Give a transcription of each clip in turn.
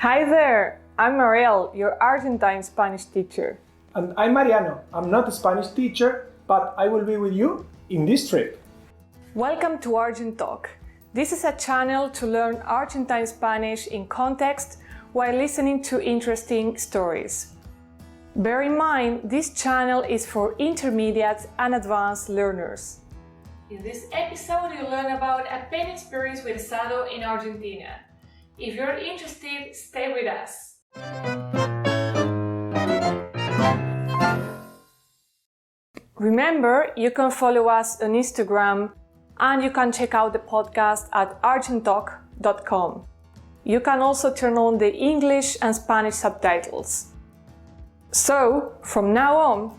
Hi there, I'm Mariel, your Argentine Spanish teacher. And I'm Mariano. I'm not a Spanish teacher, but I will be with you in this trip. Welcome to Argent Talk. This is a channel to learn Argentine Spanish in context while listening to interesting stories. Bear in mind, this channel is for intermediate and advanced learners. In this episode, you'll learn about a pen experience with Sado in Argentina. If you're interested, stay with us. Remember, you can follow us on Instagram and you can check out the podcast at argenttalk.com. You can also turn on the English and Spanish subtitles. So, from now on,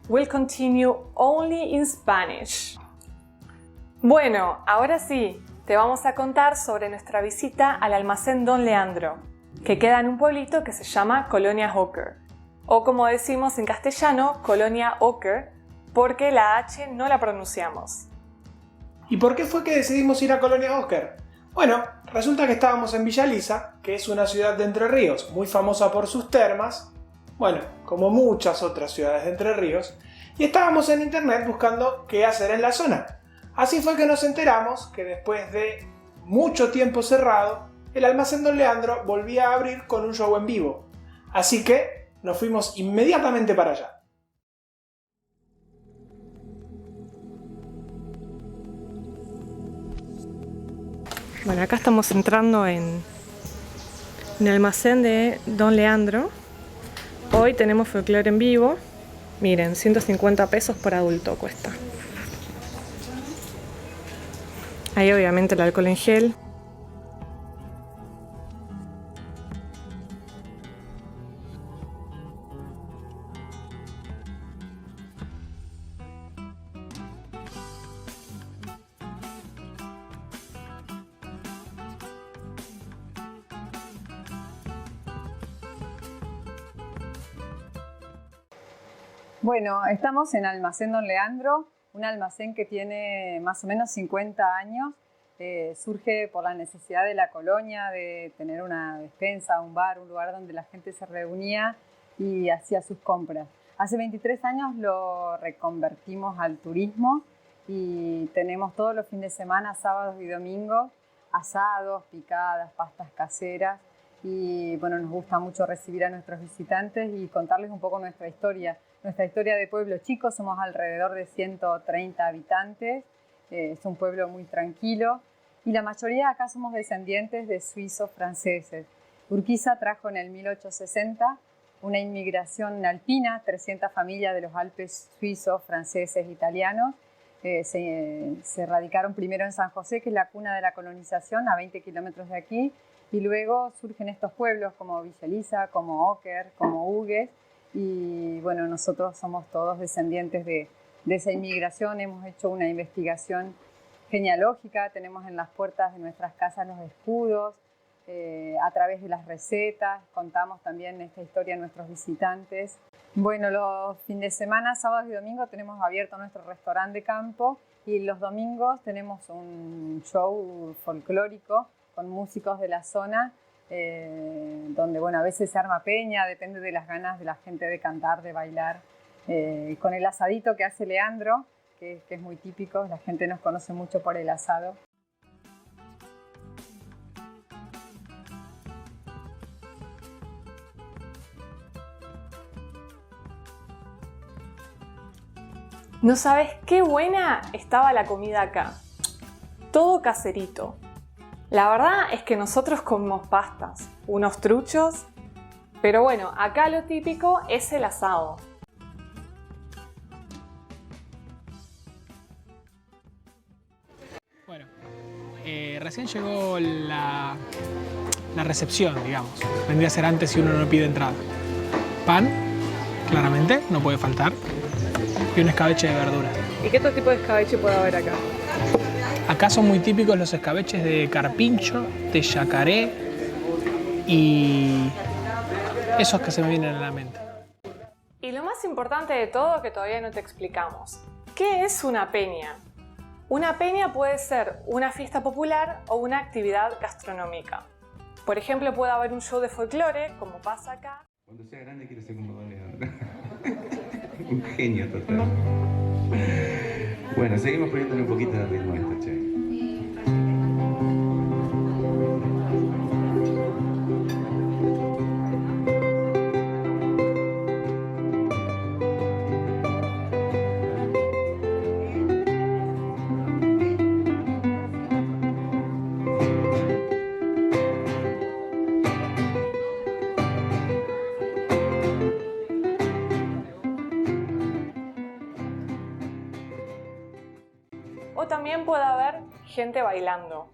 we'll continue only in Spanish. Bueno, ahora sí, te vamos a contar sobre nuestra visita al almacén Don Leandro, que queda en un pueblito que se llama Colonia Oker, o como decimos en castellano, Colonia Oker, porque la H no la pronunciamos. ¿Y por qué fue que decidimos ir a Colonia Oker? Bueno, resulta que estábamos en Villa Lisa, que es una ciudad de Entre Ríos muy famosa por sus termas, bueno, como muchas otras ciudades de Entre Ríos, y estábamos en internet buscando qué hacer en la zona. Así fue que nos enteramos que después de mucho tiempo cerrado, el almacén Don Leandro volvía a abrir con un show en vivo. Así que nos fuimos inmediatamente para allá. Bueno, acá estamos entrando en el almacén de Don Leandro. Hoy tenemos folclore en vivo. Miren, 150 pesos por adulto cuesta. Ahí obviamente el alcohol en gel. Bueno, estamos en Almacén Don Leandro, un almacén que tiene más o menos 50 años. Surge por la necesidad de la colonia de tener una despensa, un bar, un lugar donde la gente se reunía y hacía sus compras. Hace 23 años lo reconvertimos al turismo y tenemos todos los fines de semana, sábados y domingos, asados, picadas, pastas caseras. Y bueno, nos gusta mucho recibir a nuestros visitantes y contarles un poco nuestra historia de pueblo chico. Somos alrededor de 130 habitantes, es un pueblo muy tranquilo y la mayoría acá somos descendientes de suizos franceses. Urquiza trajo en el 1860 una inmigración alpina, 300 familias de los Alpes suizos, franceses, italianos. Se radicaron primero en San José, que es la cuna de la colonización, a 20 kilómetros de aquí, y luego surgen estos pueblos como Villa Lisa, como Oker, como Hugues, y bueno, nosotros somos todos descendientes de esa inmigración. Hemos hecho una investigación genealógica, tenemos en las puertas de nuestras casas los escudos, a través de las recetas, contamos también esta historia a nuestros visitantes. Bueno, los fines de semana, sábados y domingos, tenemos abierto nuestro restaurante de campo y los domingos tenemos un show folclórico con músicos de la zona, donde bueno, a veces se arma peña, depende de las ganas de la gente de cantar, de bailar. Con el asadito que hace Leandro, que es muy típico, la gente nos conoce mucho por el asado. No sabes qué buena estaba la comida acá. Todo caserito. La verdad es que nosotros comemos pastas, unos truchos, pero bueno, acá lo típico es el asado. Bueno, recién llegó la recepción, digamos. Vendría a ser antes si uno no pide entrada. Pan, claramente, no puede faltar. Y un escabeche de verdura. ¿Y qué otro tipo de escabeche puede haber acá? Acá son muy típicos los escabeches de carpincho, de yacaré y esos que se me vienen a la mente. Y lo más importante de todo que todavía no te explicamos. ¿Qué es una peña? Una peña puede ser una fiesta popular o una actividad gastronómica. Por ejemplo, puede haber un show de folclore, como pasa acá. Cuando sea grande quiero ser como Don Leandro. Un genio total. Bueno, seguimos poniéndole un poquito de ritmo a esto, che. O también puede haber gente bailando.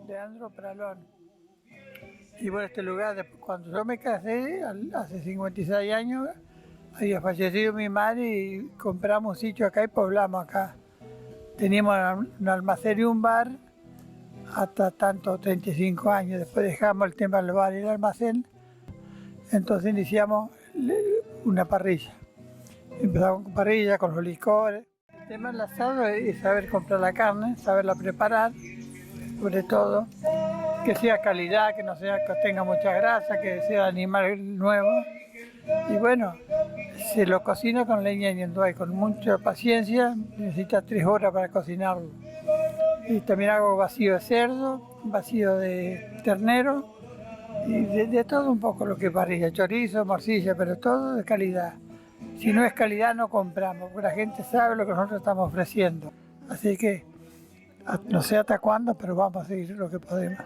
Leandro Pralón. Y bueno, este lugar, cuando yo me casé, hace 56 años, había fallecido mi madre y compramos un sitio acá y poblamos acá. Teníamos un almacén y un bar hasta tanto 35 años. Después dejamos el tema del bar y el almacén, entonces iniciamos una parrilla. Empezamos con parrilla, con los licores. El tema del asado es saber comprar la carne, saberla preparar, sobre todo, que sea calidad, que no sea que tenga mucha grasa, que sea animal nuevo. Y bueno, se lo cocina con leña ñandúay, con mucha paciencia, necesita 3 horas para cocinarlo. Y también hago vacío de cerdo, vacío de ternero, y de todo un poco lo que parrilla, chorizo, morcilla, pero todo de calidad. Si no es calidad no compramos, porque la gente sabe lo que nosotros estamos ofreciendo. Así que no sé hasta cuándo, pero vamos a seguir lo que podemos.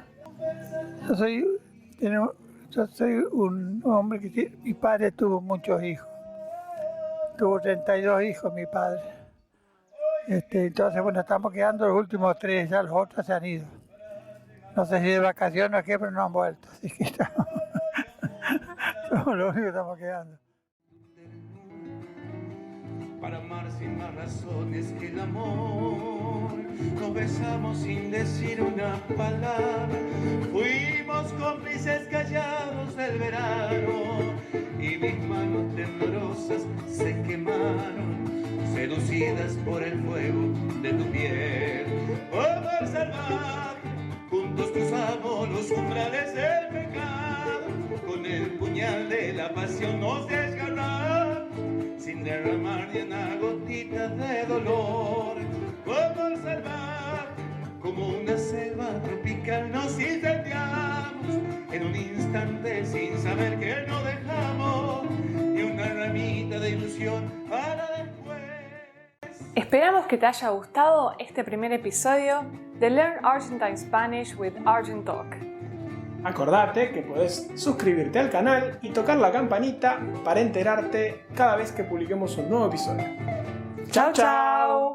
Yo soy un hombre que mi padre tuvo muchos hijos. Tuvo 32 hijos mi padre. Entonces, bueno, estamos quedando los últimos 3, ya los otros se han ido. No sé si de vacaciones o qué, pero no han vuelto. Así que somos los únicos que estamos quedando. Para amar sin más razones que el amor, nos besamos sin decir una palabra, fuimos cómplices callados del verano, y mis manos temblorosas se quemaron, seducidas por el fuego de tu piel. Por salvar, juntos cruzamos los umbrales del pecado, con el puñal de la pasión nos desgarramos, sin derramar ni una gotita de dolor. Como salvar, como una selva tropical nos incendiamos en un instante sin saber que no dejamos ni una ramita de ilusión para después. Esperamos que te haya gustado este primer episodio de Learn Argentine Spanish with Argent Talk. Acordate que podés suscribirte al canal y tocar la campanita para enterarte cada vez que publiquemos un nuevo episodio. ¡Chao, chao!